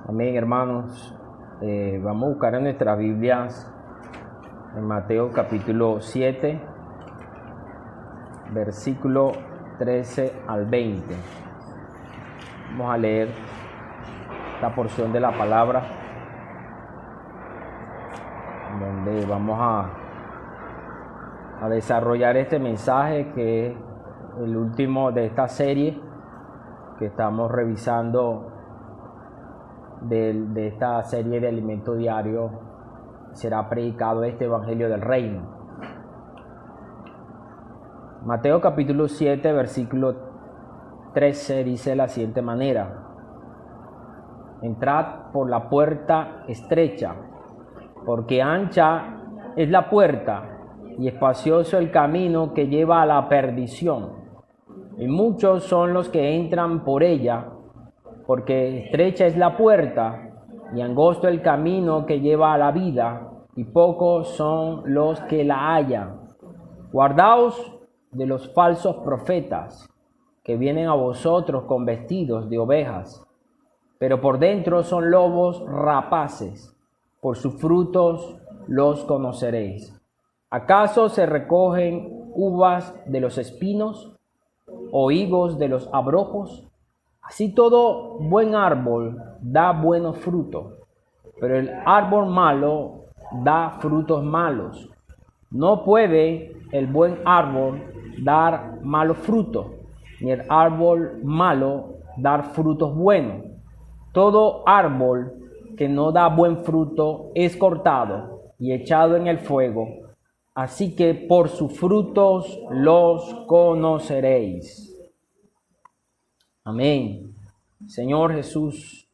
Amén, hermanos. Vamos a buscar en nuestras Biblias en Mateo capítulo 7, versículo 13 al 20. Vamos a leer esta porción de la palabra, donde vamos a desarrollar este mensaje, que es el último de esta serie que estamos revisando de esta serie de alimento diario. Será predicado este evangelio del reino. Mateo capítulo 7, versículo 13 dice de la siguiente manera: entrad por la puerta estrecha, porque ancha es la puerta y espacioso el camino que lleva a la perdición, y muchos son los que entran por ella, porque estrecha es la puerta y angosto el camino que lleva a la vida, y pocos son los que la hallan. Guardaos de los falsos profetas, que vienen a vosotros con vestidos de ovejas, pero por dentro son lobos rapaces. Por sus frutos los conoceréis. ¿Acaso se recogen uvas de los espinos o higos de los abrojos? Así todo buen árbol da buenos frutos, pero el árbol malo da frutos malos. No puede el buen árbol dar malos frutos, ni el árbol malo dar frutos buenos. Todo árbol que no da buen fruto es cortado y echado en el fuego. Así que por sus frutos los conoceréis. Amén. Señor Jesús,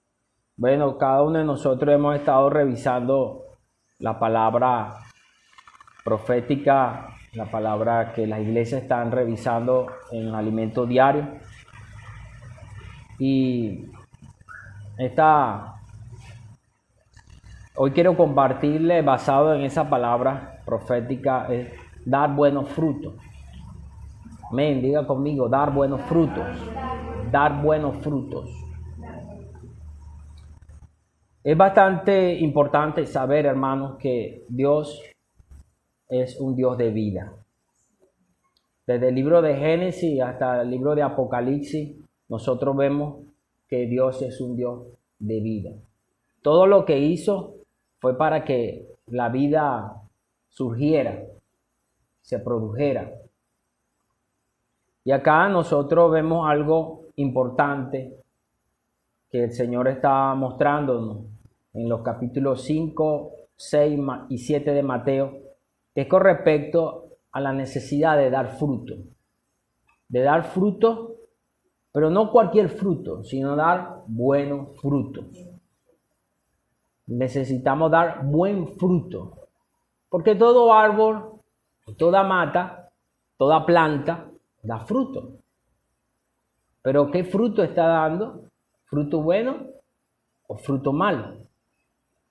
bueno, cada uno de nosotros hemos estado revisando la palabra profética, la palabra que las iglesias están revisando en alimento diario. Y hoy quiero compartirle, basado en esa palabra profética, es dar buenos frutos. Amén, diga conmigo, dar buenos frutos. Dar buenos frutos. Es bastante importante saber, hermanos, que Dios es un Dios de vida. Desde el libro de Génesis hasta el libro de Apocalipsis, nosotros vemos que Dios es un Dios de vida. Todo lo que hizo fue para que la vida surgiera, se produjera. Y acá nosotros vemos algo importante que el Señor está mostrándonos en los capítulos 5, 6 y 7 de Mateo, que es con respecto a la necesidad de dar fruto. De dar fruto, pero no cualquier fruto, sino dar buenos frutos. Necesitamos dar buen fruto, porque todo árbol, toda mata, toda planta da fruto. Pero ¿qué fruto está dando? ¿Fruto bueno o fruto malo?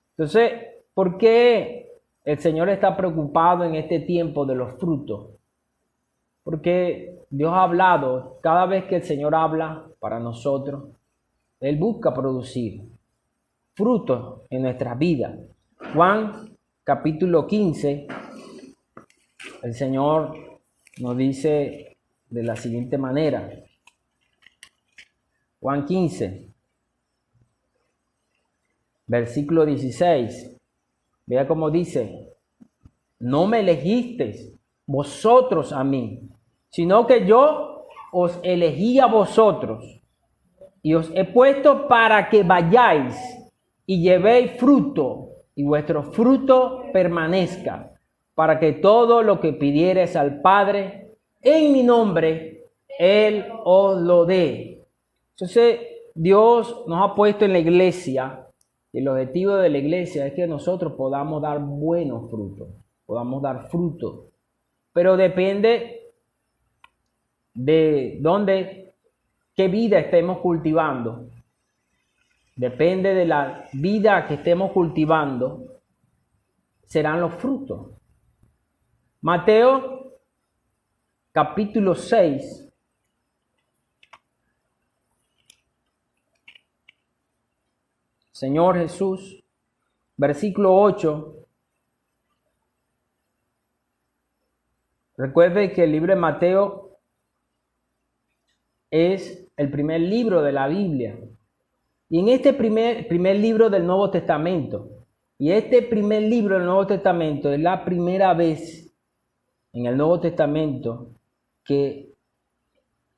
Entonces, ¿por qué el Señor está preocupado en este tiempo de los frutos? Porque Dios ha hablado, cada vez que el Señor habla para nosotros, Él busca producir frutos en nuestras vidas. Juan capítulo 15, el Señor nos dice de la siguiente manera. Juan 15, versículo 16. Vea cómo dice: no me elegisteis vosotros a mí, sino que yo os elegí a vosotros y os he puesto para que vayáis y llevéis fruto, y vuestro fruto permanezca, para que todo lo que pidiereis al Padre en mi nombre, Él os lo dé. Entonces, Dios nos ha puesto en la iglesia, y el objetivo de la iglesia es que nosotros podamos dar buenos frutos, podamos dar fruto, pero depende de dónde, qué vida estemos cultivando. Depende de la vida que estemos cultivando, serán los frutos. Mateo capítulo 6, Señor Jesús. Versículo 8. Recuerde que el libro de Mateo es el primer libro de la Biblia. Y en este primer libro del Nuevo Testamento, y este primer libro del Nuevo Testamento es la primera vez en el Nuevo Testamento que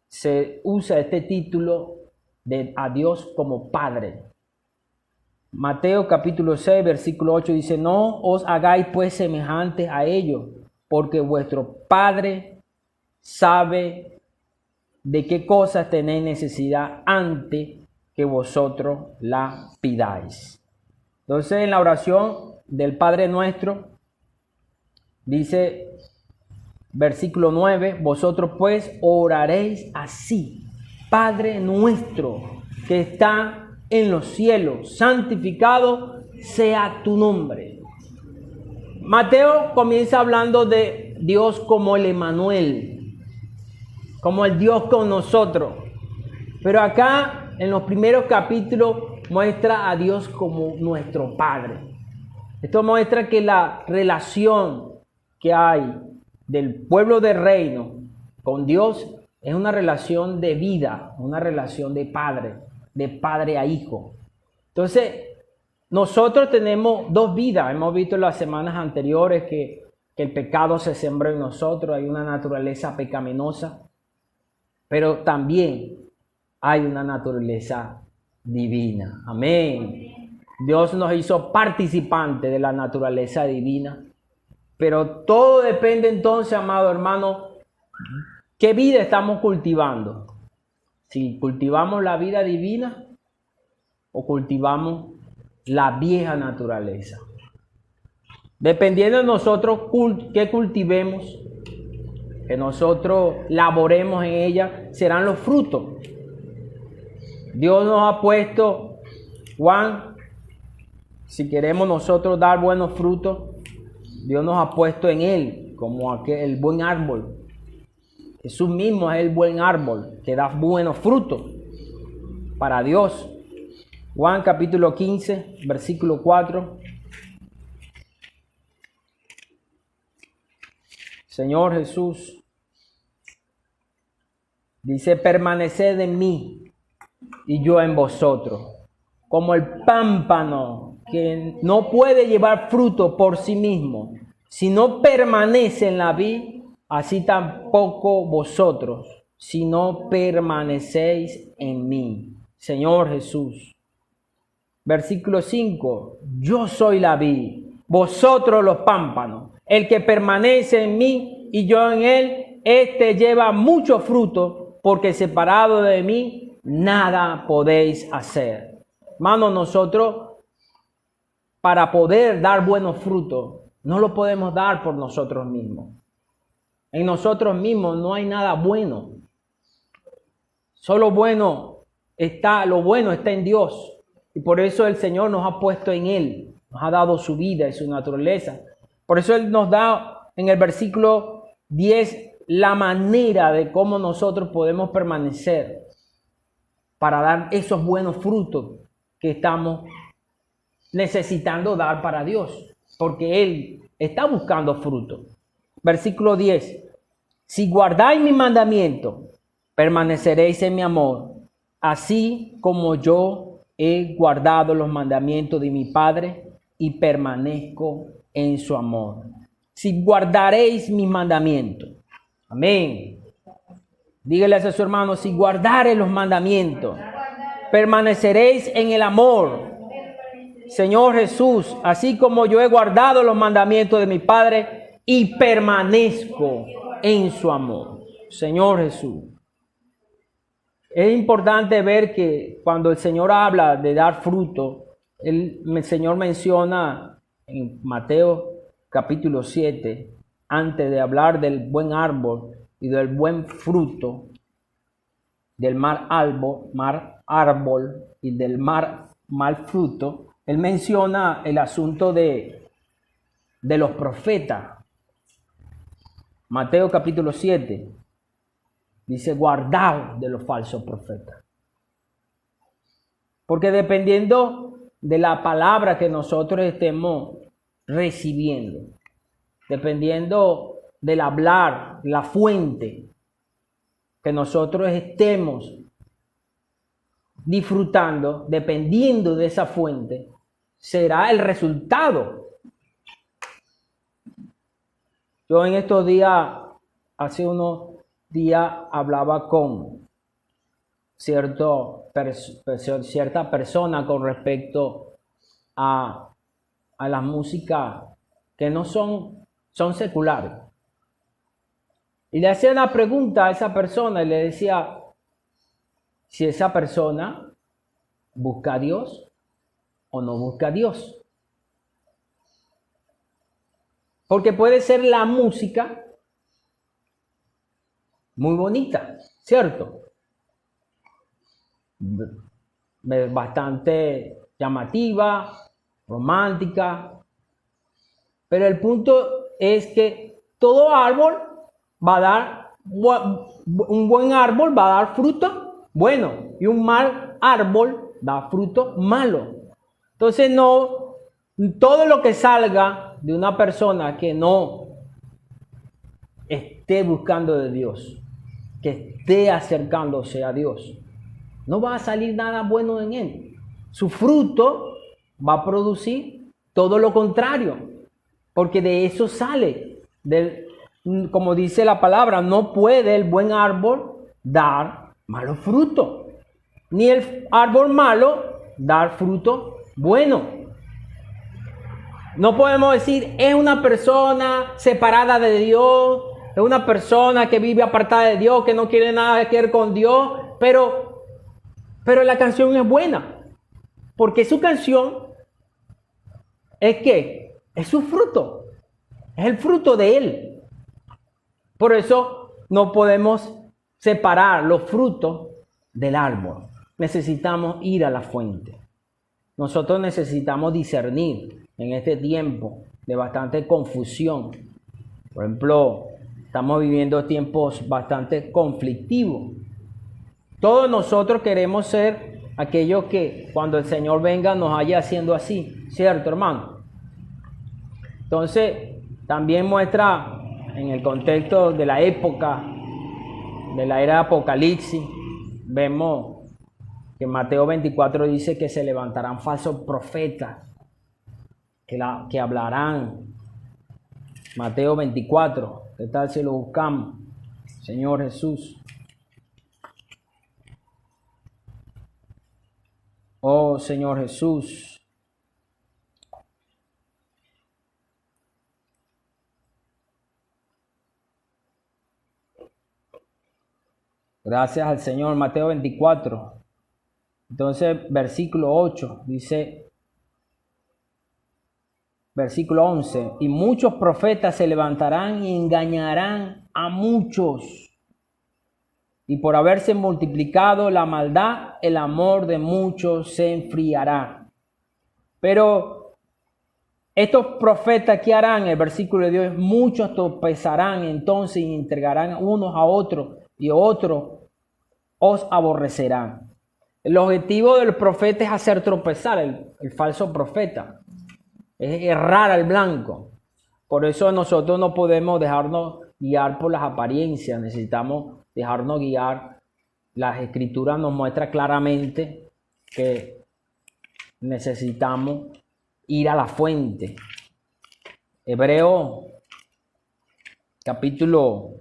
se usa este título de a Dios como Padre. Mateo capítulo 6, versículo 8 dice: no os hagáis pues semejantes a ellos, porque vuestro Padre sabe de qué cosas tenéis necesidad antes que vosotros la pidáis. Entonces, en la oración del Padre Nuestro, dice, versículo 9, vosotros pues oraréis así: Padre nuestro que está en los cielos, santificado sea tu nombre. Mateo comienza hablando de Dios como el Emmanuel, como el Dios con nosotros. Pero acá, en los primeros capítulos, muestra a Dios como nuestro Padre. Esto muestra que la relación que hay del pueblo del reino con Dios es una relación de vida, una relación de padre a hijo. Entonces, nosotros tenemos dos vidas. Hemos visto en las semanas anteriores que el pecado se sembró en nosotros, hay una naturaleza pecaminosa, pero también hay una naturaleza divina. Amén. Dios nos hizo participantes de la naturaleza divina. Pero todo depende entonces, amado hermano, qué vida estamos cultivando. Si cultivamos la vida divina o cultivamos la vieja naturaleza. Dependiendo de nosotros qué cultivemos, que nosotros laboremos en ella, serán los frutos. Dios nos ha puesto, Juan, si queremos nosotros dar buenos frutos, Dios nos ha puesto en él como el buen árbol. Jesús mismo es el buen árbol que da buenos frutos para Dios. Juan capítulo 15, versículo 4. Señor Jesús dice: permaneced en mí y yo en vosotros. Como el pámpano que no puede llevar fruto por sí mismo, si no permanece en la vid, así tampoco vosotros, si no permanecéis en mí. Señor Jesús. Versículo 5. Yo soy la vid, vosotros los pámpanos. El que permanece en mí y yo en él, este lleva mucho fruto, porque separado de mí nada podéis hacer. Hermano, nosotros para poder dar buenos frutos no lo podemos dar por nosotros mismos. En nosotros mismos no hay nada bueno. Solo lo bueno está en Dios. Y por eso el Señor nos ha puesto en Él. Nos ha dado su vida y su naturaleza. Por eso Él nos da en el versículo 10 la manera de cómo nosotros podemos permanecer para dar esos buenos frutos que estamos necesitando dar para Dios. Porque Él está buscando fruto. Versículo 10. Si guardáis mi mandamiento, permaneceréis en mi amor, así como yo he guardado los mandamientos de mi Padre y permanezco en su amor. Si guardaréis mis mandamientos. Amén. Dígale a su hermano: si guardaréis los mandamientos, permaneceréis en el amor. Señor Jesús, así como yo he guardado los mandamientos de mi Padre y permanezco en su amor. Señor Jesús. Es importante ver que cuando el Señor habla de dar fruto, el Señor menciona en Mateo capítulo 7, antes de hablar del buen árbol y del buen fruto, del mal árbol y del mal fruto, Él menciona el asunto de los profetas. Mateo capítulo 7 dice: guardaos de los falsos profetas. Porque dependiendo de la palabra que nosotros estemos recibiendo, dependiendo del hablar, la fuente que nosotros estemos disfrutando, dependiendo de esa fuente, será el resultado. Yo en estos días, hace unos días, hablaba con cierta persona con respecto a la música que no son seculares. Y le hacía una pregunta a esa persona y le decía si esa persona busca a Dios o no busca a Dios. Porque puede ser la música muy bonita, ¿cierto? Bastante llamativa, romántica. Pero el punto es que todo árbol va a dar, un buen árbol va a dar fruto bueno y un mal árbol da fruto malo. Entonces no, todo lo que salga de una persona que no esté buscando de Dios, que esté acercándose a Dios, no va a salir nada bueno en él. Su fruto va a producir todo lo contrario, porque de eso sale. Como dice la palabra, no puede el buen árbol dar malo fruto, ni el árbol malo dar fruto bueno. No podemos decir, es una persona separada de Dios, es una persona que vive apartada de Dios, que no quiere nada que ver con Dios, pero la canción es buena, porque su canción es que es su fruto, es el fruto de él. Por eso no podemos separar los frutos del árbol. Necesitamos ir a la fuente. Nosotros necesitamos discernir en este tiempo de bastante confusión. Por ejemplo, estamos viviendo tiempos bastante conflictivos. Todos nosotros queremos ser aquellos que cuando el Señor venga nos haya haciendo así, ¿cierto, hermano? Entonces, también muestra en el contexto de la época, de la era de Apocalipsis, vemos que Mateo 24 dice que se levantarán falsos profetas que hablarán. Mateo 24, ¿qué tal si lo buscamos? Señor Jesús. Oh Señor Jesús. Gracias al Señor. Mateo 24. Entonces, versículo 8 dice, versículo 11, y muchos profetas se levantarán y engañarán a muchos. Y por haberse multiplicado la maldad, el amor de muchos se enfriará. Pero estos profetas, ¿qué harán? El versículo de Dios, muchos tropezarán entonces y entregarán unos a otros y otros os aborrecerán. El objetivo del profeta es hacer tropezar el falso profeta, es errar al blanco. Por eso nosotros no podemos dejarnos guiar por las apariencias, necesitamos dejarnos guiar. Las escrituras nos muestran claramente que necesitamos ir a la fuente. Hebreo capítulo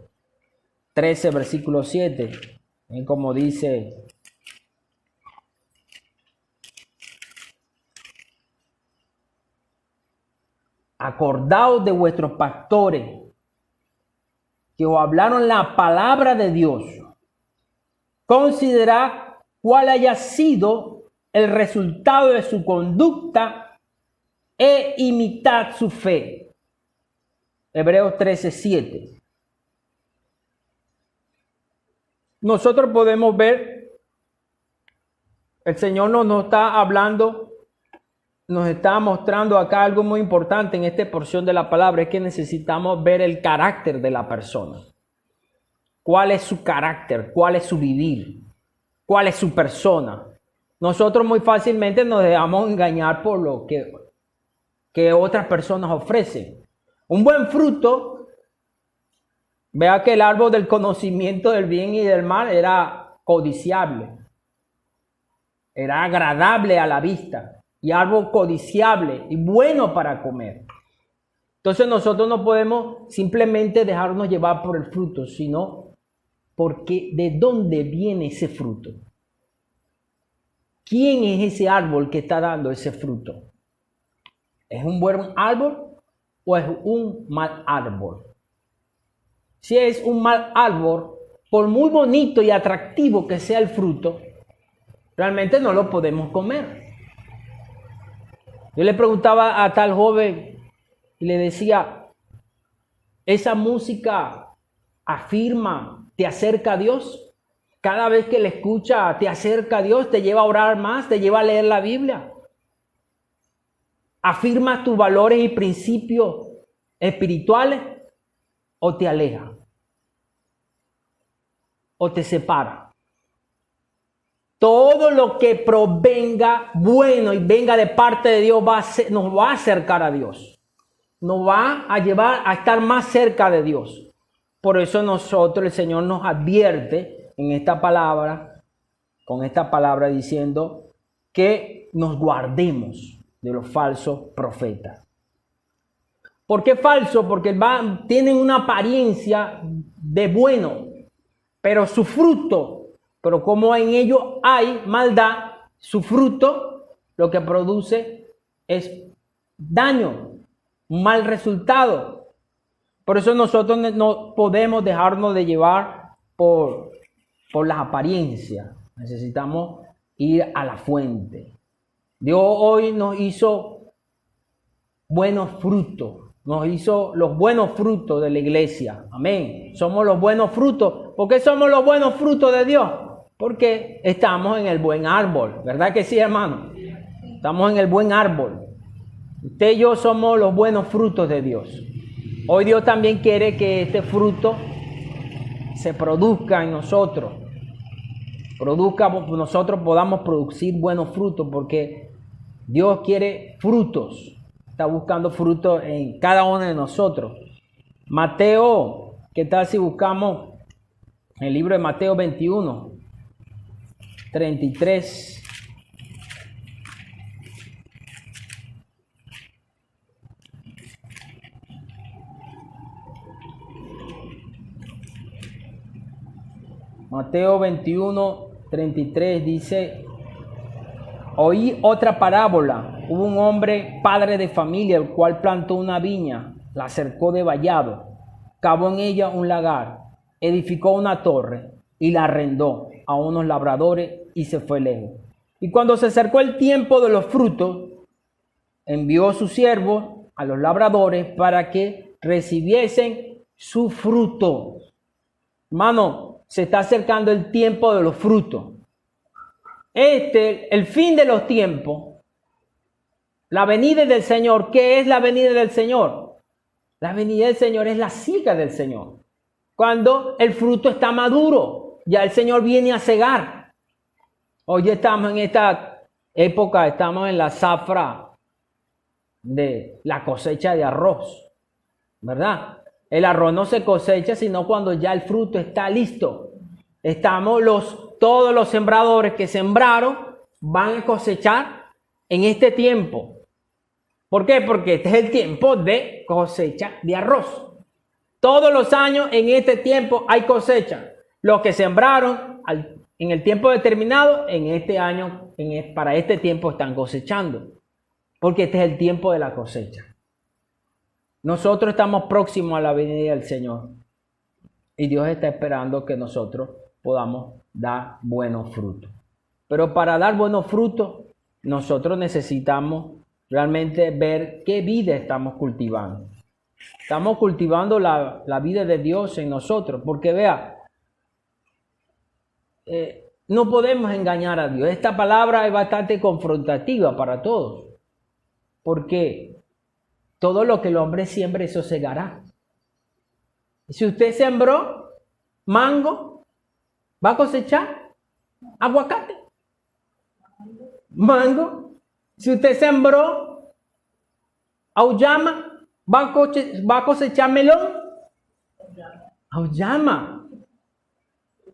13, versículo 7, como dice: acordaos de vuestros pastores que os hablaron la palabra de Dios. Considerad cuál haya sido el resultado de su conducta e imitad su fe. Hebreos 13:7. Nosotros podemos ver, el Señor nos está hablando, nos está mostrando acá algo muy importante en esta porción de la palabra, es que necesitamos ver el carácter de la persona. ¿Cuál es su carácter? ¿Cuál es su vivir? ¿Cuál es su persona? nosotros muy fácilmente nos dejamos engañar por lo que otras personas ofrecen. Un buen fruto, vea que el árbol del conocimiento del bien y del mal era codiciable, era agradable a la vista y árbol codiciable y bueno para comer. Entonces nosotros no podemos simplemente dejarnos llevar por el fruto, sino porque de dónde viene ese fruto. ¿Quién es ese árbol que está dando ese fruto? ¿Es un buen árbol o es un mal árbol? Si es un mal árbol, por muy bonito y atractivo que sea el fruto, realmente no lo podemos comer. Yo le preguntaba a tal joven y le decía, ¿esa música afirma, te acerca a Dios? Cada vez que la escucha, te acerca a Dios, te lleva a orar más, te lleva a leer la Biblia. ¿Afirma tus valores y principios espirituales o te aleja? ¿O te separa? Todo lo que provenga bueno y venga de parte de Dios nos va a acercar a Dios. Nos va a llevar a estar más cerca de Dios. Por eso nosotros, el Señor nos advierte en esta palabra, con esta palabra diciendo que nos guardemos de los falsos profetas. ¿Por qué falso? Porque tienen una apariencia de bueno, pero su fruto, pero como en ellos hay maldad, su fruto lo que produce es daño, un mal resultado. Por eso nosotros no podemos dejarnos de llevar por las apariencias. Necesitamos ir a la fuente. Dios hoy nos hizo buenos frutos. Nos hizo los buenos frutos de la iglesia. Amén. Somos los buenos frutos. ¿Por qué somos los buenos frutos de Dios? Porque estamos en el buen árbol. ¿Verdad que sí, hermano? Estamos en el buen árbol. Usted y yo somos los buenos frutos de Dios. Hoy Dios también quiere que este fruto se produzca en nosotros. Nosotros podamos producir buenos frutos, porque Dios quiere frutos. Está buscando frutos en cada uno de nosotros. Mateo, ¿qué tal si buscamos el libro de Mateo 21, 33? Mateo 21, 33 dice: oí otra parábola. Hubo un hombre, padre de familia, el cual plantó una viña, la cercó de vallado, cavó en ella un lagar, edificó una torre y la arrendó a unos labradores y se fue lejos. Y cuando se acercó el tiempo de los frutos, envió a sus siervos a los labradores para que recibiesen su fruto. Hermano, se está acercando el tiempo de los frutos. El fin de los tiempos, la venida del Señor. ¿Qué es la venida del Señor? La venida del Señor es la siega del Señor. Cuando el fruto está maduro, ya el Señor viene a cegar. Hoy estamos en esta época, estamos en la zafra de la cosecha de arroz, ¿verdad? El arroz no se cosecha sino cuando ya el fruto está listo. Todos los sembradores que sembraron van a cosechar en este tiempo. ¿Por qué? Porque este es el tiempo de cosecha de arroz. Todos los años en este tiempo hay cosecha. Los que sembraron en el tiempo determinado, en este año, para este tiempo están cosechando. Porque este es el tiempo de la cosecha. Nosotros estamos próximos a la venida del Señor. Y Dios está esperando que nosotros podamos dar buenos frutos. Pero para dar buenos frutos, nosotros necesitamos realmente ver qué vida estamos cultivando. Estamos cultivando la vida de Dios en nosotros. Porque vea, no podemos engañar a Dios. Esta palabra es bastante confrontativa para todos. Porque todo lo que el hombre siembre, eso segará. Si usted sembró mango, va a cosechar aguacate. mango. Si usted sembró auyama, va a cosechar melón. Auyama.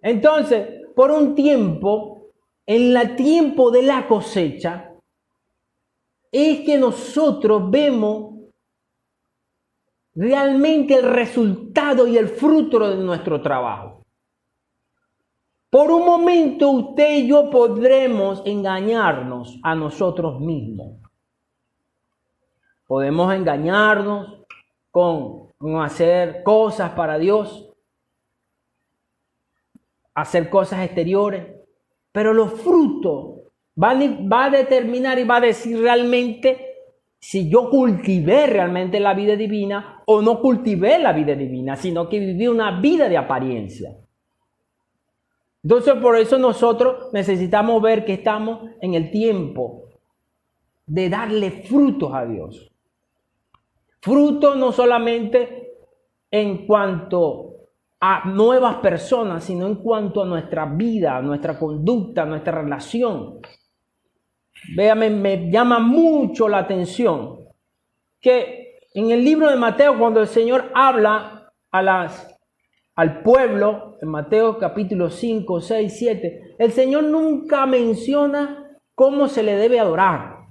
Entonces, por un tiempo, en el tiempo de la cosecha, es que nosotros vemos realmente el resultado y el fruto de nuestro trabajo. Por un momento usted y yo podremos engañarnos a nosotros mismos. Podemos engañarnos con hacer cosas para Dios, hacer cosas exteriores, pero los frutos va a determinar y va a decir realmente si yo cultivé realmente la vida divina o no cultivé la vida divina, sino que viví una vida de apariencia. Entonces, por eso nosotros necesitamos ver que estamos en el tiempo de darle frutos a Dios. Frutos no solamente en cuanto a nuevas personas, sino en cuanto a nuestra vida, a nuestra conducta, a nuestra relación. Véame, me llama mucho la atención que en el libro de Mateo, cuando el Señor habla al pueblo, en Mateo capítulo 5, 6, 7, el Señor nunca menciona cómo se le debe adorar,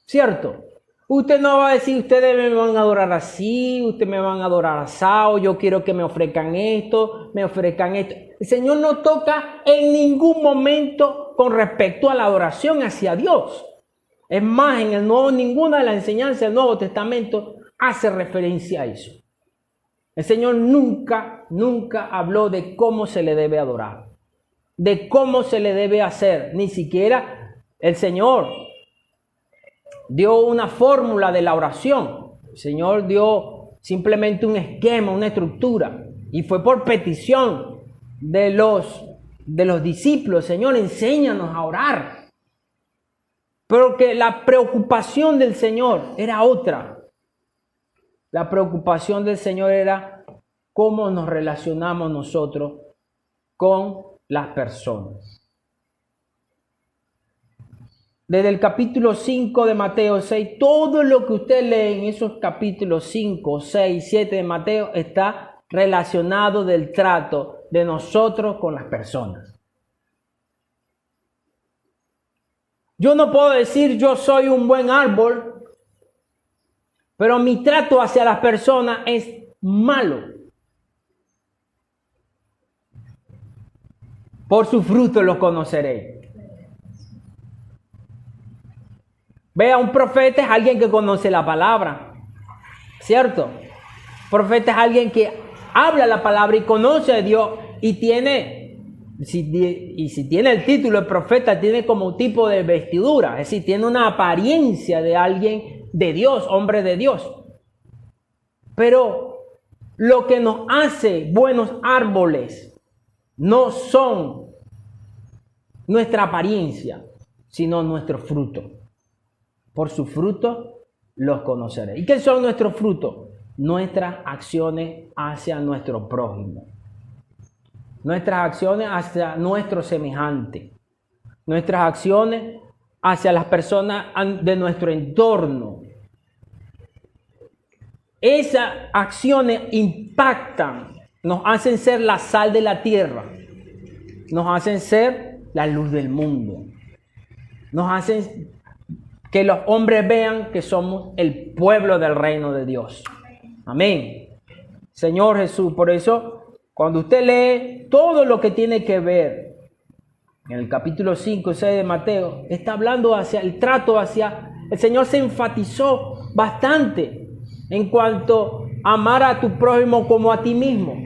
¿cierto? Usted no va a decir, ustedes me van a adorar así, ustedes me van a adorar asado, yo quiero que me ofrezcan esto, me ofrezcan esto. El Señor no toca en ningún momento con respecto a la adoración hacia Dios. Es más, en el Nuevo, ninguna de las enseñanzas del Nuevo Testamento hace referencia a eso. El Señor nunca habló de cómo se le debe adorar, de cómo se le debe hacer. Ni siquiera el Señor dio una fórmula de la oración. El Señor dio simplemente un esquema, una estructura. Y fue por petición de los discípulos. Señor, enséñanos a orar. Pero que la preocupación del Señor era otra. La preocupación del Señor era cómo nos relacionamos nosotros con las personas. Desde el capítulo 5 de Mateo 6, todo lo que usted lee en esos capítulos 5, 6, 7 de Mateo está relacionado del trato de nosotros con las personas. Yo no puedo decir yo soy un buen árbol, pero mi trato hacia las personas es malo. Por su fruto los conoceréis. Vea, un profeta es alguien que conoce la palabra, ¿cierto? Profeta es alguien que habla la palabra y conoce a Dios y si tiene el título de profeta, tiene como un tipo de vestidura, es decir, tiene una apariencia de alguien de Dios, hombre de Dios. Pero lo que nos hace buenos árboles no son nuestra apariencia, sino nuestro fruto. Por su fruto los conoceréis. ¿Y qué son nuestros frutos? Nuestras acciones hacia nuestro prójimo. Nuestras acciones hacia nuestro semejante. Nuestras acciones hacia las personas de nuestro entorno. Esas acciones impactan, nos hacen ser la sal de la tierra. Nos hacen ser la luz del mundo. Nos hacen que los hombres vean que somos el pueblo del reino de Dios. Amén. Señor Jesús, por eso, cuando usted lee todo lo que tiene que ver en el capítulo 5 y 6 de Mateo, está hablando hacia el trato hacia... El Señor se enfatizó bastante en cuanto a amar a tu prójimo como a ti mismo.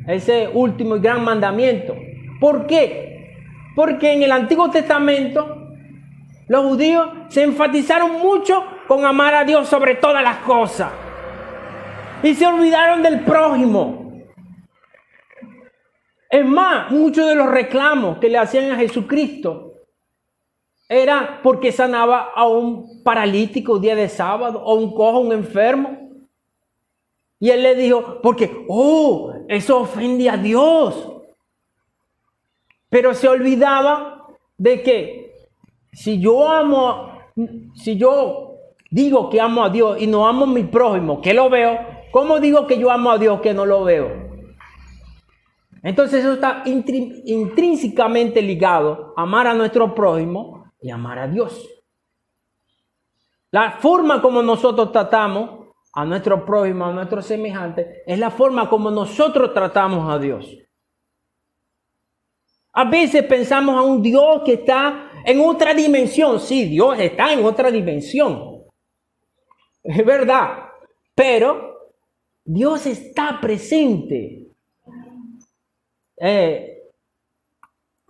Ese último y gran mandamiento. ¿Por qué? Porque en el Antiguo Testamento los judíos se enfatizaron mucho con amar a Dios sobre todas las cosas. Y se olvidaron del prójimo. Es más, muchos de los reclamos que le hacían a Jesucristo era porque sanaba a un paralítico un día de sábado, o un cojo, un enfermo. Y él le dijo, porque, eso ofende a Dios. Pero se olvidaba de que Si yo digo que amo a Dios y no amo a mi prójimo, que lo veo, ¿cómo digo que yo amo a Dios que no lo veo? Entonces eso está intrínsecamente ligado a amar a nuestro prójimo y amar a Dios. La forma como nosotros tratamos a nuestro prójimo, a nuestros semejantes, es la forma como nosotros tratamos a Dios. A veces pensamos a un Dios que está en otra dimensión. Sí, Dios está en otra dimensión. Es verdad. Pero Dios está presente.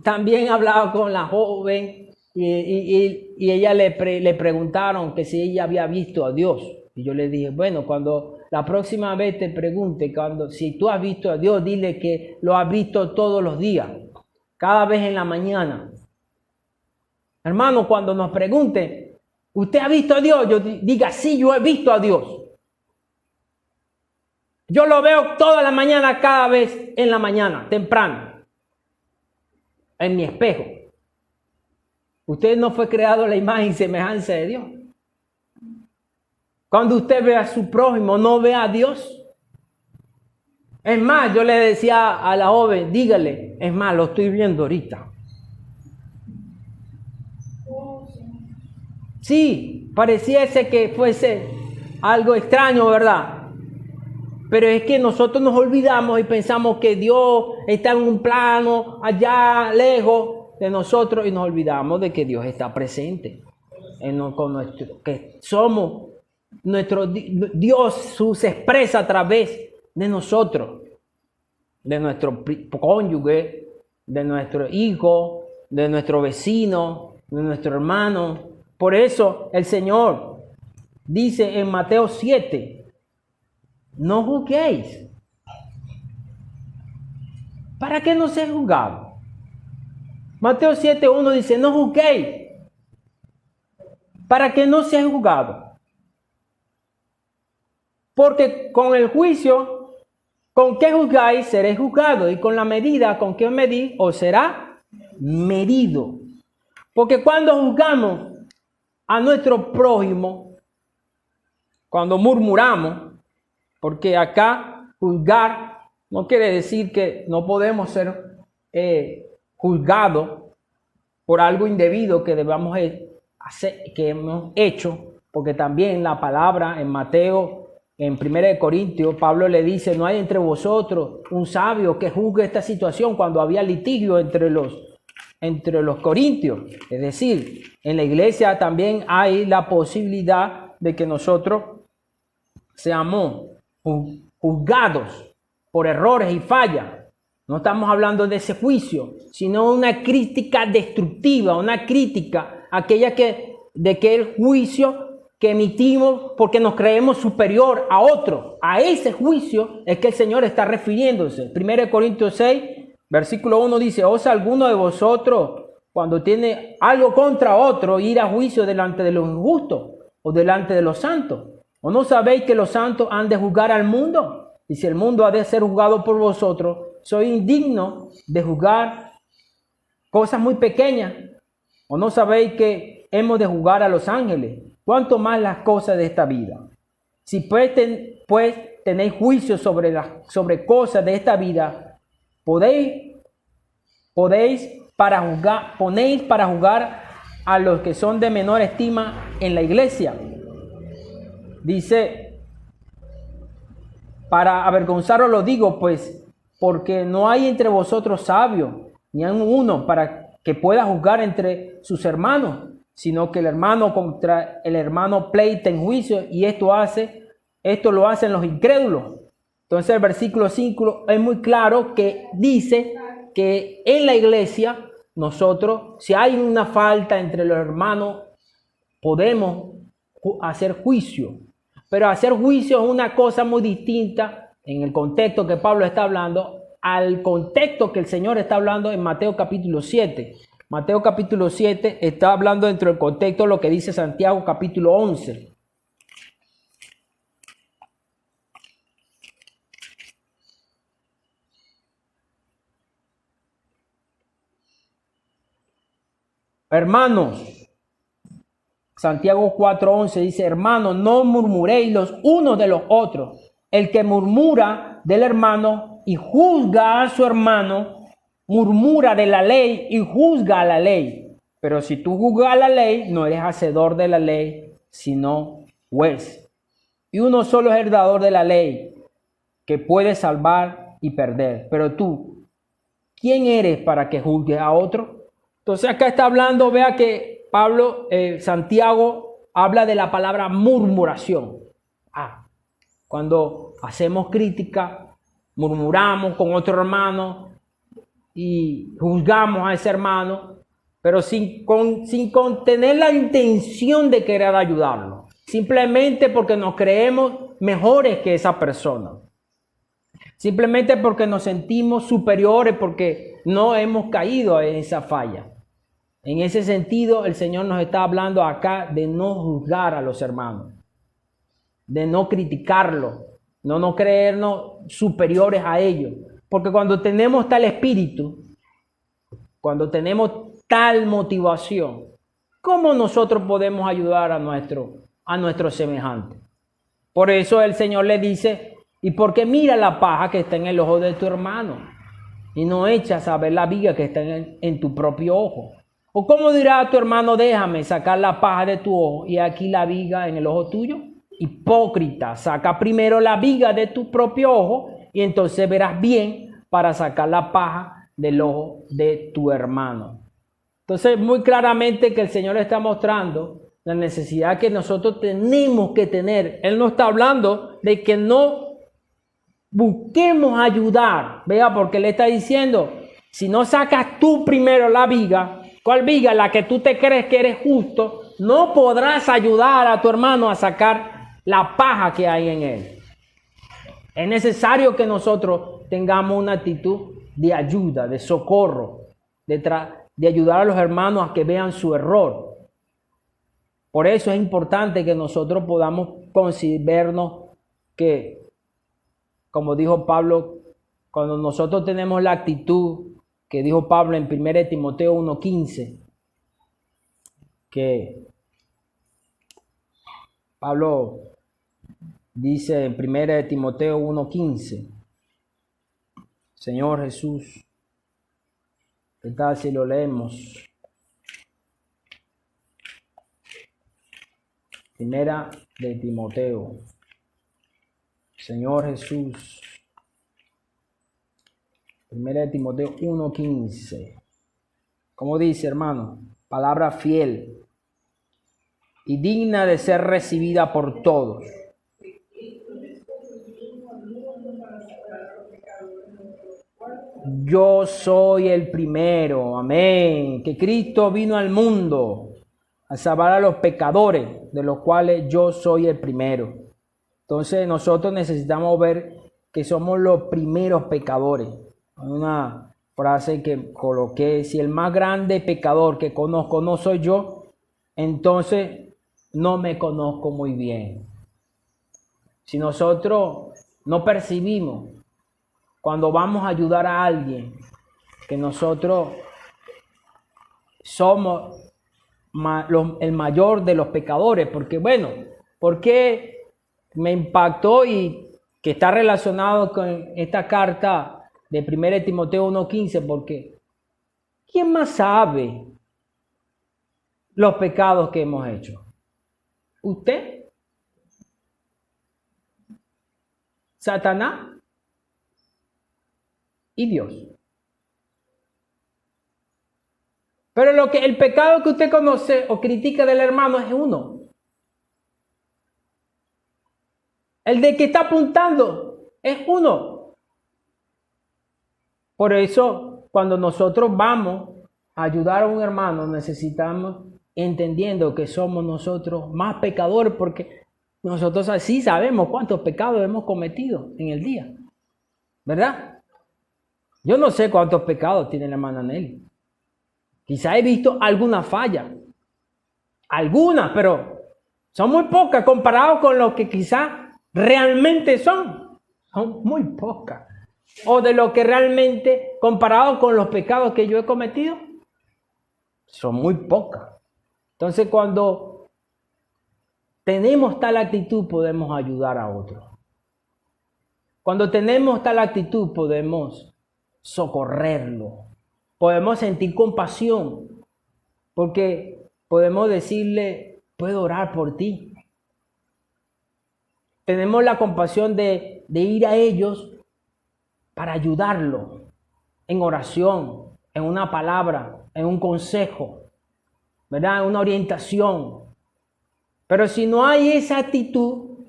También hablaba con la joven y ella le preguntaron que si ella había visto a Dios. Y yo le dije, bueno, cuando la próxima vez te pregunte, si tú has visto a Dios, dile que lo has visto todos los días, cada vez en la mañana. Hermano, cuando nos pregunten, ¿usted ha visto a Dios? Yo diga, sí, yo he visto a Dios. Yo lo veo toda la mañana, cada vez en la mañana, temprano, en mi espejo. Usted no fue creado a la imagen y semejanza de Dios. Cuando usted ve a su prójimo, no ve a Dios. Es más, yo le decía a la joven, dígale, es más, lo estoy viendo ahorita. Sí, pareciese que fuese algo extraño, ¿verdad? Pero es que nosotros nos olvidamos y pensamos que Dios está en un plano allá lejos de nosotros y nos olvidamos de que Dios está presente que somos nuestro Dios se expresa a través de nosotros, de nuestro cónyuge, de nuestro hijo, de nuestro vecino, de nuestro hermano. Por eso el Señor dice en Mateo 7, no juzguéis, para que no seáis juzgados. Mateo 7:1 dice, no juzguéis, para que no seáis juzgados. Porque con el juicio, con que juzgáis, seréis juzgados, y con la medida con que os medís, os será medido. Porque cuando juzgamos a nuestro prójimo, cuando murmuramos, porque acá juzgar no quiere decir que no podemos ser juzgados por algo indebido que debamos hacer, que hemos hecho, porque también la palabra en Mateo, en 1 Corintios, Pablo le dice, no hay entre vosotros un sabio que juzgue esta situación cuando había litigio entre los corintios. Es decir, en la iglesia también hay la posibilidad de que nosotros seamos juzgados por errores y fallas. No estamos hablando de ese juicio, sino una crítica destructiva, una crítica aquella de que el juicio que emitimos porque nos creemos superior a otro. A ese juicio es que el Señor está refiriéndose. 1 Corintios 6, versículo 1 dice, ¿osa alguno de vosotros cuando tiene algo contra otro ir a juicio delante de los injustos o delante de los santos? ¿O no sabéis que los santos han de juzgar al mundo? Y si el mundo ha de ser juzgado por vosotros, soy indigno de juzgar cosas muy pequeñas. ¿O no sabéis que hemos de juzgar a los ángeles? ¿Cuánto más las cosas de esta vida? Si pues tenéis juicio sobre cosas de esta vida, ponéis para juzgar a los que son de menor estima en la iglesia. Dice, para avergonzaros lo digo, pues, porque no hay entre vosotros sabio, ni hay uno para que pueda juzgar entre sus hermanos, sino que el hermano contra el hermano pleita en juicio, y esto lo hacen los incrédulos. Entonces el versículo 5 es muy claro que dice que en la iglesia nosotros, si hay una falta entre los hermanos, podemos hacer juicio. Pero hacer juicio es una cosa muy distinta en el contexto que Pablo está hablando al contexto que el Señor está hablando en Mateo capítulo 7. Mateo capítulo 7 está hablando dentro del contexto de lo que dice Santiago capítulo 11. Hermanos, Santiago 4:11 dice, hermanos, no murmuréis los unos de los otros. El que murmura del hermano y juzga a su hermano, murmura de la ley y juzga a la ley. Pero si tú juzgas a la ley, no eres hacedor de la ley, sino juez. Y uno solo es el dador de la ley, que puede salvar y perder. Pero tú, ¿quién eres para que juzgues a otro? Entonces acá está hablando, vea que Santiago habla de la palabra murmuración. Cuando hacemos crítica, murmuramos con otro hermano y juzgamos a ese hermano, pero sin contener la intención de querer ayudarlo. Simplemente porque nos creemos mejores que esa persona. Simplemente porque nos sentimos superiores, porque no hemos caído en esa falla. En ese sentido, el Señor nos está hablando acá de no juzgar a los hermanos, de no criticarlos, no creernos superiores a ellos. Porque cuando tenemos tal espíritu, cuando tenemos tal motivación, ¿cómo nosotros podemos ayudar a nuestro semejante? Por eso el Señor le dice, ¿y por qué mira la paja que está en el ojo de tu hermano y no echas a ver la viga que está en tu propio ojo? ¿O cómo dirá a tu hermano, déjame sacar la paja de tu ojo y aquí la viga en el ojo tuyo? Hipócrita, saca primero la viga de tu propio ojo y entonces verás bien para sacar la paja del ojo de tu hermano. Entonces, muy claramente que el Señor está mostrando la necesidad que nosotros tenemos que tener. Él no está hablando de que no busquemos ayudar, vea, porque le está diciendo, si no sacas tú primero la viga, ¿cuál viga? La que tú te crees que eres justo, no podrás ayudar a tu hermano a sacar la paja que hay en él. Es necesario que nosotros tengamos una actitud de ayuda, de socorro, de ayudar a los hermanos a que vean su error. Por eso es importante que nosotros podamos considerarnos que, como dijo Pablo, cuando nosotros tenemos la actitud que dijo Pablo en 1 Timoteo 1:15, que Pablo dice en 1 Timoteo 1:15, Señor Jesús, ¿qué tal si lo leemos? 1 Timoteo, Señor Jesús, 1 Timoteo 1:15. ¿Cómo dice, hermano? Palabra fiel y digna de ser recibida por todos. Yo soy el primero, amén, que Cristo vino al mundo a salvar a los pecadores, de los cuales yo soy el primero. Entonces nosotros necesitamos ver que somos los primeros pecadores. Hay una frase que coloqué, si el más grande pecador que conozco no soy yo, entonces no me conozco muy bien. Si nosotros no percibimos cuando vamos a ayudar a alguien que nosotros somos el mayor de los pecadores, porque bueno, porque me impactó y que está relacionado con esta carta de 1 Timoteo 1:15, porque ¿quién más sabe los pecados que hemos hecho? ¿Usted? ¿Satanás? ¿Y Dios? Pero el pecado que usted conoce o critica del hermano es uno. El de que está apuntando es uno. Por eso, cuando nosotros vamos a ayudar a un hermano, necesitamos entendiendo que somos nosotros más pecadores, porque nosotros así sabemos cuántos pecados hemos cometido en el día. ¿Verdad? Yo no sé cuántos pecados tiene la hermana Nelly. Quizá he visto alguna falla, algunas, pero son muy pocas comparadas con lo que quizá realmente son. Son muy pocas. O de lo que realmente, comparado con los pecados que yo he cometido, son muy pocas. Entonces, cuando tenemos tal actitud, podemos ayudar a otros. Cuando tenemos tal actitud, podemos socorrerlo. Podemos sentir compasión, porque podemos decirle, puedo orar por ti. Tenemos la compasión de ir a ellos para ayudarlo en oración, en una palabra, en un consejo, ¿verdad? En una orientación. Pero si no hay esa actitud,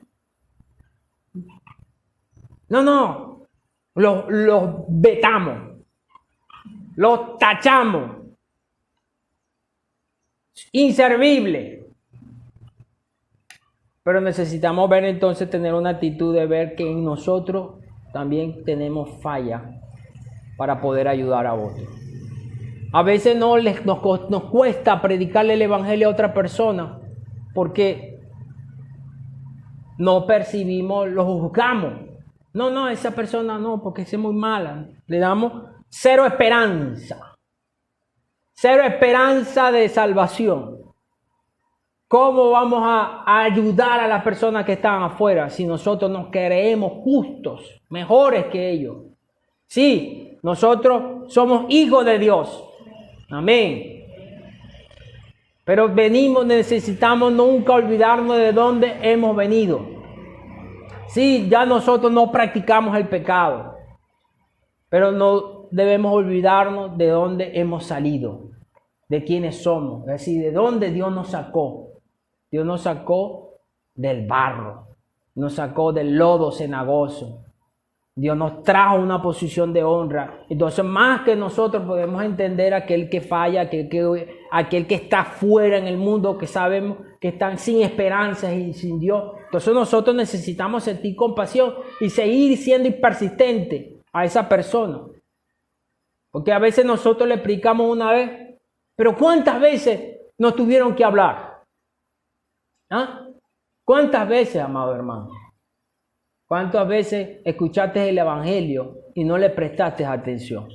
los vetamos, los tachamos, inservible. Pero necesitamos ver entonces, tener una actitud de ver que en nosotros también tenemos falla para poder ayudar a otros. A veces nos cuesta predicarle el evangelio a otra persona porque no percibimos, lo juzgamos. No, esa persona no, porque es muy mala. Le damos cero esperanza de salvación. ¿Cómo vamos a ayudar a las personas que están afuera si nosotros nos creemos justos, mejores que ellos? Sí, nosotros somos hijos de Dios. Amén. Pero necesitamos nunca olvidarnos de dónde hemos venido. Sí, ya nosotros no practicamos el pecado, pero no debemos olvidarnos de dónde hemos salido, de quiénes somos, es decir, de dónde Dios nos sacó. Dios nos sacó del barro, nos sacó del lodo cenagoso. Dios nos trajo una posición de honra. Entonces, más que nosotros podemos entender aquel que falla, aquel que está fuera en el mundo, que sabemos que están sin esperanza y sin Dios. Entonces nosotros necesitamos sentir compasión y seguir siendo persistentes a esa persona. Porque a veces nosotros le explicamos una vez, pero ¿cuántas veces nos tuvieron que hablar? ¿Ah? ¿Cuántas veces, amado hermano? ¿Cuántas veces escuchaste el evangelio y no le prestaste atención?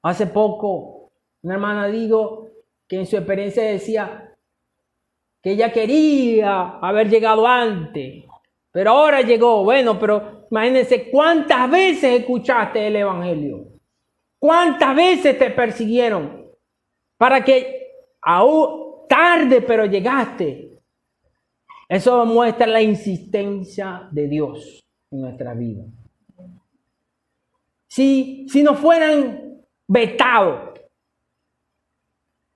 Hace poco, una hermana dijo que en su experiencia decía que ella quería haber llegado antes, pero ahora llegó. Bueno, pero imagínense cuántas veces escuchaste el evangelio. ¿Cuántas veces te persiguieron para que aún tarde, pero llegaste? Eso muestra la insistencia de Dios en nuestra vida. Si nos fueran vetados,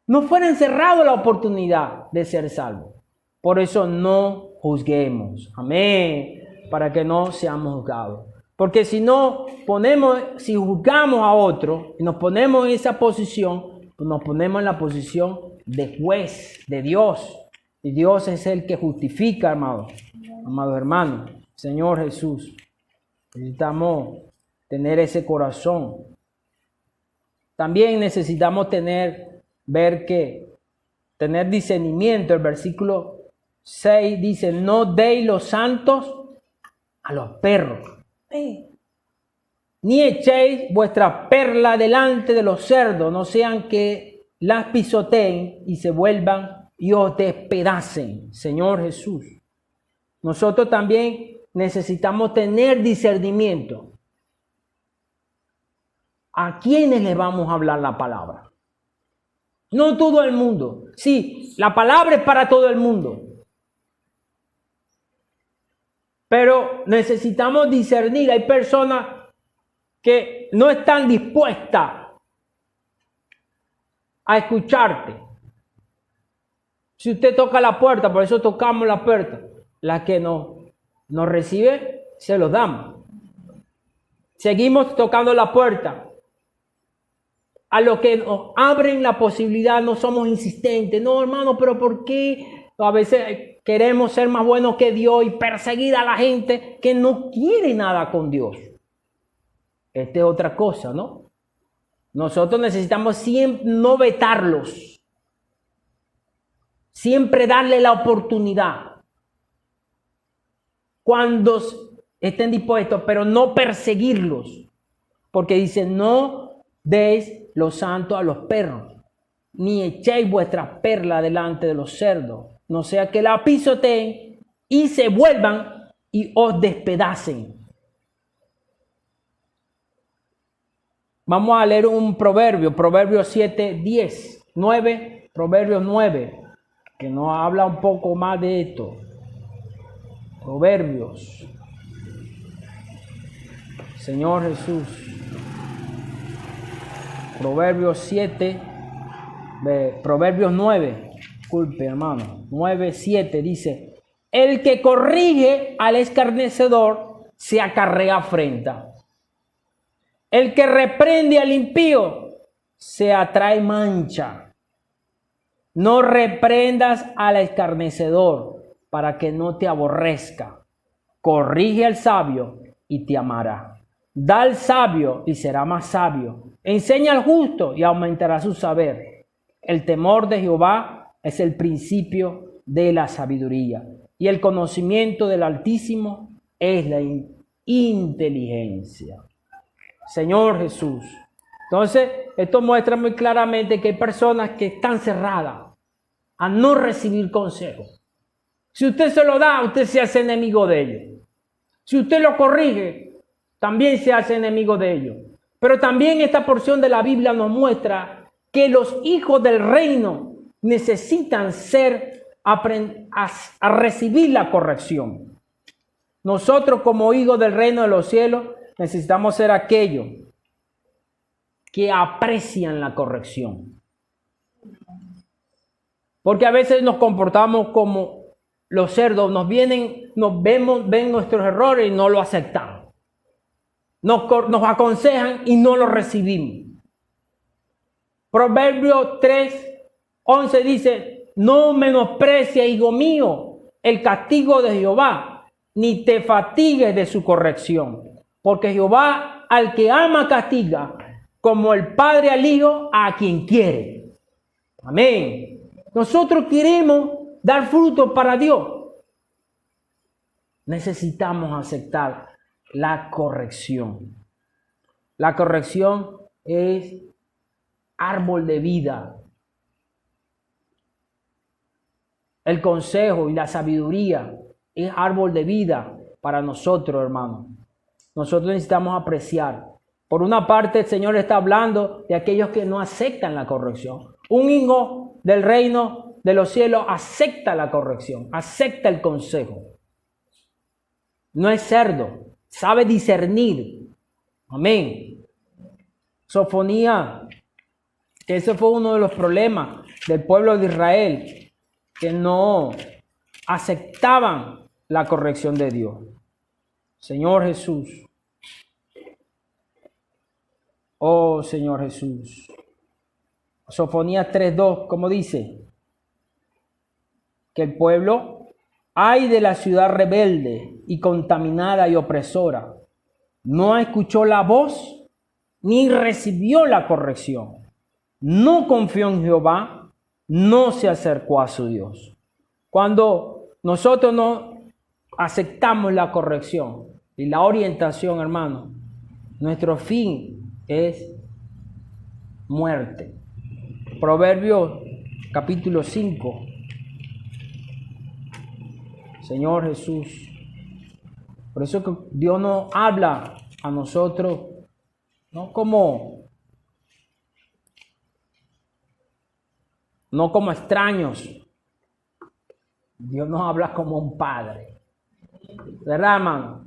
nos fueran cerrado la oportunidad de ser salvos. Por eso no juzguemos. Amén. Para que no seamos juzgados. Porque si juzgamos a otro y nos ponemos en esa posición, pues nos ponemos en la posición de juez de Dios. Y Dios es el que justifica, amado hermano, Señor Jesús. Necesitamos tener ese corazón. También necesitamos tener discernimiento. El versículo 6 dice, no deis los santos a los perros, ni echéis vuestra perla delante de los cerdos, no sean que las pisoteen y se vuelvan y os despedacen. Señor Jesús, nosotros también necesitamos tener discernimiento. ¿A quiénes le vamos a hablar la palabra? No todo el mundo. Sí, la palabra es para todo el mundo. Pero necesitamos discernir. Hay personas que no están dispuestas a escucharte. Si usted toca la puerta, por eso tocamos la puerta, la que nos recibe, se los damos. Seguimos tocando la puerta. A los que nos abren la posibilidad, no somos insistentes. No, hermano, pero ¿por qué? A veces queremos ser más buenos que Dios y perseguir a la gente que no quiere nada con Dios. Esta es otra cosa, ¿no? Nosotros necesitamos siempre no vetarlos. Siempre darle la oportunidad cuando estén dispuestos, pero no perseguirlos. Porque dice, no deis los santos a los perros. ni echéis vuestra perla delante de los cerdos, no sea que la pisoteen y se vuelvan y os despedacen. Vamos a leer un proverbio, Proverbios 7, 10, 9, Proverbios 9, que nos habla un poco más de esto. Proverbios. Señor Jesús. Proverbios 7, Proverbios 9, disculpe hermano, 9, 7 dice: el que corrige al escarnecedor se acarrea afrenta. El que reprende al impío se atrae mancha. No reprendas al escarnecedor para que no te aborrezca. Corrige al sabio y te amará. Da al sabio y será más sabio. Enseña al justo y aumentará su saber. El temor de Jehová es el principio de la sabiduría, y el conocimiento del Altísimo es la inteligencia. Señor Jesús. Entonces, esto muestra muy claramente que hay personas que están cerradas a no recibir consejo. Si usted se lo da, usted se hace enemigo de ellos. Si usted lo corrige, también se hace enemigo de ellos. Pero también esta porción de la Biblia nos muestra que los hijos del reino necesitan a recibir la corrección. Nosotros como hijos del reino de los cielos necesitamos ser aquellos que aprecian la corrección. Porque a veces nos comportamos como los cerdos, ven nuestros errores y no lo aceptamos. Nos aconsejan y no lo recibimos. Proverbios 3, 11 dice: no menosprecies, hijo mío, el castigo de Jehová, ni te fatigues de su corrección. Porque Jehová al que ama castiga, como el padre al hijo a quien quiere. Amén. Nosotros queremos dar fruto para Dios. Necesitamos aceptar la corrección. La corrección es árbol de vida. El consejo y la sabiduría es árbol de vida para nosotros, hermanos. Nosotros necesitamos apreciar. Por una parte, el Señor está hablando de aquellos que no aceptan la corrección. Un hijo del reino de los cielos acepta la corrección, acepta el consejo. No es cerdo, sabe discernir. Amén. Sofonía, que ese fue uno de los problemas del pueblo de Israel, que no aceptaban la corrección de Dios. Señor Jesús. Oh Señor Jesús. Sofonías 3:2, ¿cómo dice? Que el pueblo, ay de la ciudad rebelde y contaminada y opresora, no escuchó la voz ni recibió la corrección. No confió en Jehová, no se acercó a su Dios. Cuando nosotros no aceptamos la corrección y la orientación, hermano, nuestro fin es muerte. Proverbios capítulo 5. Señor Jesús. Por eso que Dios nos habla a nosotros, no como extraños. Dios nos habla como un padre. ¿Verdad, hermano?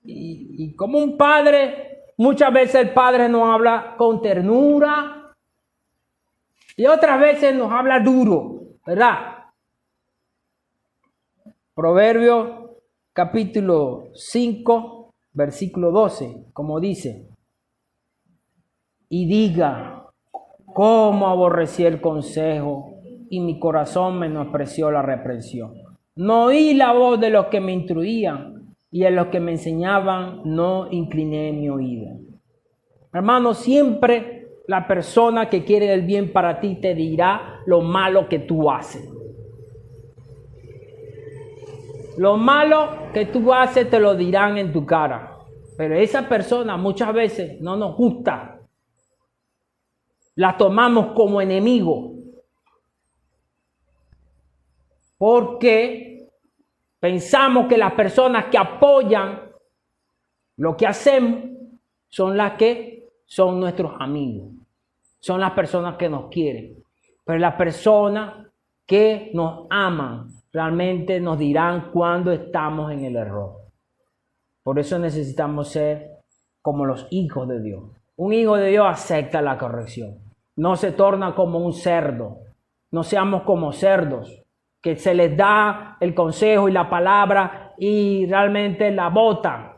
Y como un padre, muchas veces el padre nos habla con ternura y otras veces nos habla duro, ¿verdad? Proverbios capítulo 5, versículo 12, como dice: y diga, cómo aborrecí el consejo y mi corazón menospreció la reprensión. No oí la voz de los que me instruían y a los que me enseñaban no incliné mi oído. Hermano, siempre la persona que quiere el bien para ti te dirá lo malo que tú haces. Lo malo que tú haces te lo dirán en tu cara. Pero esa persona muchas veces no nos gusta. La tomamos como enemigo. porque pensamos que las personas que apoyan lo que hacemos son las que son nuestros amigos, son las personas que nos quieren. Pero las personas que nos aman realmente nos dirán cuando estamos en el error. Por eso necesitamos ser como los hijos de Dios. Un hijo de Dios acepta la corrección. No se torna como un cerdo. No seamos como cerdos, que se les da el consejo y la palabra y realmente la botan.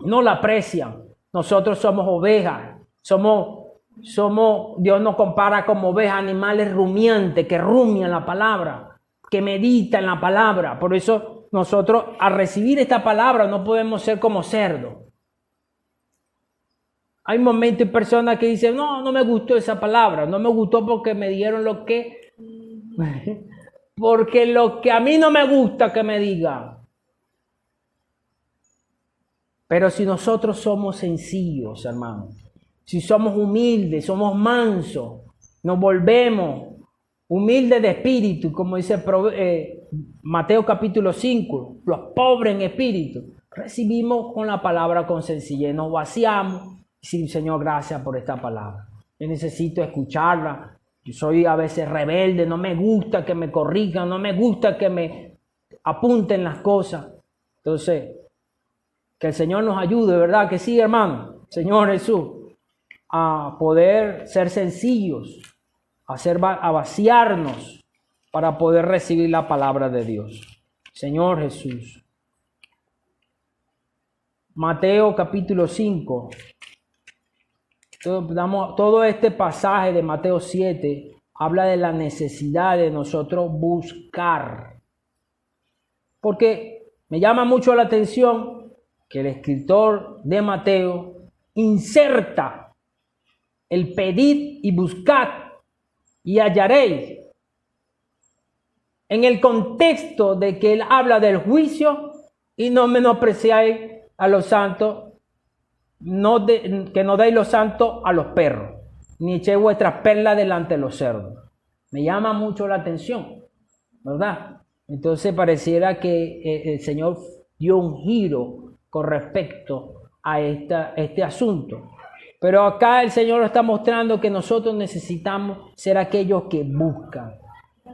No la aprecian. Nosotros somos ovejas. Dios nos compara como ovejas, animales rumiantes que rumian la palabra, que meditan la palabra. Por eso nosotros al recibir esta palabra no podemos ser como cerdos. Hay momentos y personas que dicen, no me gustó esa palabra, no me gustó porque me dieron porque lo que a mí no me gusta que me digan. Pero si nosotros somos sencillos, hermanos, si somos humildes, somos mansos, nos volvemos humildes de espíritu, como dice Mateo capítulo 5, los pobres en espíritu, recibimos con la palabra con sencillez, nos vaciamos. Sí, Señor, gracias por esta palabra. Yo necesito escucharla. Yo soy a veces rebelde, no me gusta que me corrijan, no me gusta que me apunten las cosas. Entonces, que el Señor nos ayude, ¿verdad? Que sí, hermano. Señor Jesús, a poder ser sencillos, a vaciarnos para poder recibir la palabra de Dios. Señor Jesús. Mateo capítulo 5. Todo este pasaje de Mateo 7 habla de la necesidad de nosotros buscar. Porque me llama mucho la atención que el escritor de Mateo inserta el pedid y buscad y hallaréis en el contexto de que él habla del juicio y no menospreciáis a los santos. Que no deis los santos a los perros, ni echéis vuestras perlas delante de los cerdos. Me llama mucho la atención, ¿verdad? Entonces pareciera que el Señor dio un giro con respecto a este asunto. Pero acá el Señor está mostrando que nosotros necesitamos ser aquellos que buscan,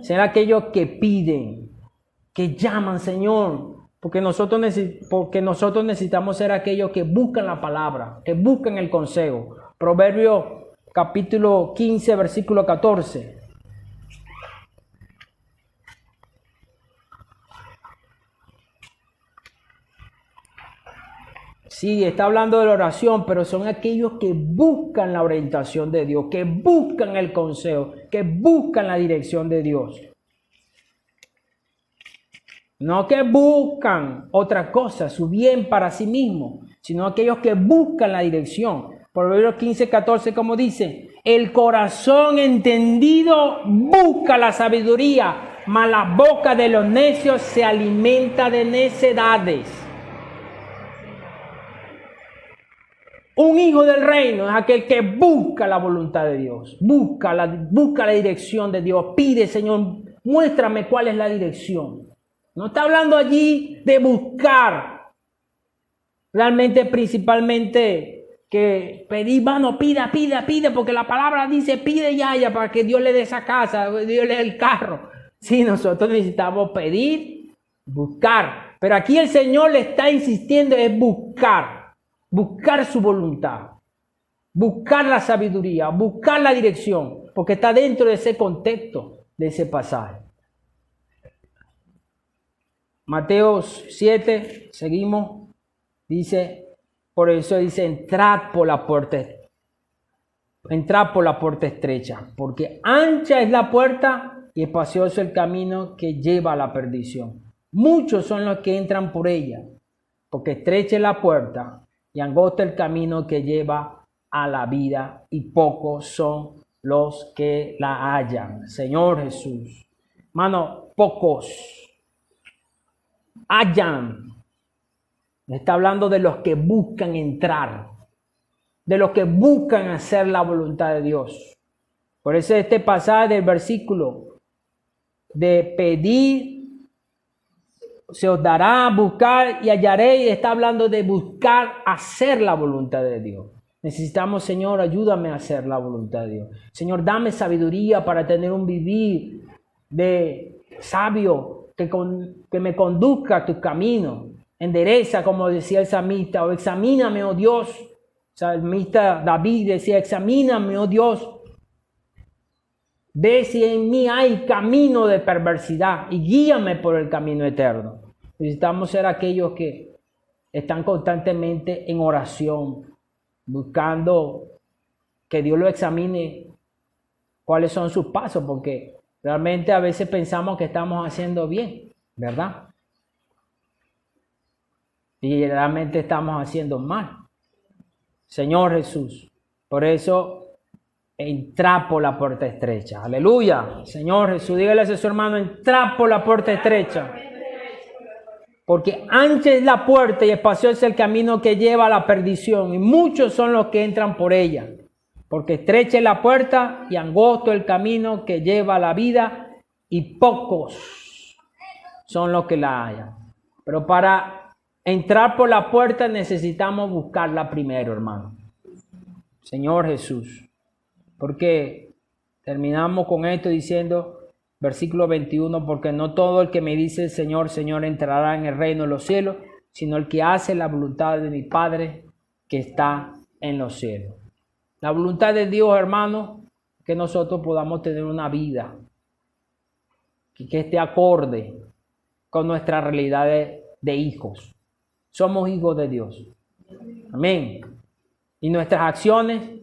ser aquellos que piden, que llaman, Señor. Porque nosotros necesitamos ser aquellos que buscan la palabra, que buscan el consejo. Proverbios capítulo 15, versículo 14. Sí, está hablando de la oración, pero son aquellos que buscan la orientación de Dios, que buscan el consejo, que buscan la dirección de Dios. No que buscan otra cosa, su bien para sí mismos, sino aquellos que buscan la dirección. Proverbios 15, 14, como dice, el corazón entendido busca la sabiduría, mas la boca de los necios se alimenta de necedades. Un hijo del reino es aquel que busca la voluntad de Dios, busca la dirección de Dios, pide, Señor, muéstrame cuál es la dirección. No está hablando allí de buscar, realmente principalmente que pedir, mano, pida, porque la palabra dice pide ya para que Dios le dé esa casa, Dios le dé el carro. Sí, nosotros necesitamos pedir, buscar, pero aquí el Señor le está insistiendo en buscar su voluntad, buscar la sabiduría, buscar la dirección, porque está dentro de ese contexto, de ese pasaje. Mateo 7, seguimos, por eso dice, entrad por la puerta estrecha, porque ancha es la puerta y espacioso el camino que lleva a la perdición. Muchos son los que entran por ella, porque estrecha es la puerta y angosto el camino que lleva a la vida, y pocos son los que la hallan. Señor Jesús, hermano, pocos hallan. Está hablando de los que buscan entrar, de los que buscan hacer la voluntad de Dios. Por eso este pasaje del versículo de pedir se os dará, buscar y hallaréis. Está hablando de buscar hacer la voluntad de Dios. Necesitamos, Señor, ayúdame a hacer la voluntad de Dios. Señor, dame sabiduría para tener un vivir de sabio que me conduzca a tu camino. Endereza, como decía el salmista, o examíname, oh Dios. El salmista David decía, examíname, oh Dios. Ve si en mí hay camino de perversidad y guíame por el camino eterno. Necesitamos ser aquellos que están constantemente en oración, buscando que Dios lo examine cuáles son sus pasos, porque realmente a veces pensamos que estamos haciendo bien, ¿verdad? Y realmente estamos haciendo mal. Señor Jesús, por eso entra por la puerta estrecha. Aleluya. Señor Jesús, dígale a su hermano, entra por la puerta estrecha. Porque ancha es la puerta y espacioso es el camino que lleva a la perdición, y muchos son los que entran por ella. Porque estrecha es la puerta y angosto el camino que lleva a la vida, y pocos son los que la hallan. Pero para entrar por la puerta necesitamos buscarla primero, hermano. Señor Jesús. Porque terminamos con esto diciendo, versículo 21, porque no todo el que me dice Señor, Señor entrará en el reino de los cielos, sino el que hace la voluntad de mi Padre que está en los cielos. La voluntad de Dios, hermano, que nosotros podamos tener una vida que esté acorde con nuestra realidad de hijos. Somos hijos de Dios. Amén. Y nuestras acciones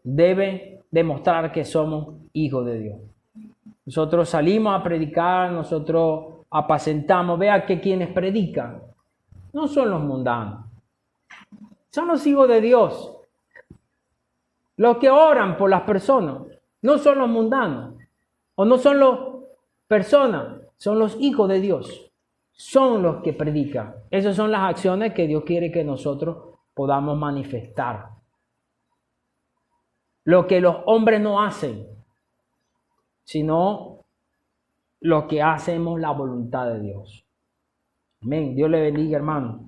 deben demostrar que somos hijos de Dios. Nosotros salimos a predicar, nosotros apacentamos. Vea que quienes predican no son los mundanos, son los hijos de Dios. Los que oran por las personas no son los mundanos, o no son las personas, son los hijos de Dios. Son los que predican. Esas son las acciones que Dios quiere que nosotros podamos manifestar. Lo que los hombres no hacen, sino lo que hacemos la voluntad de Dios. Amén. Dios le bendiga, hermano.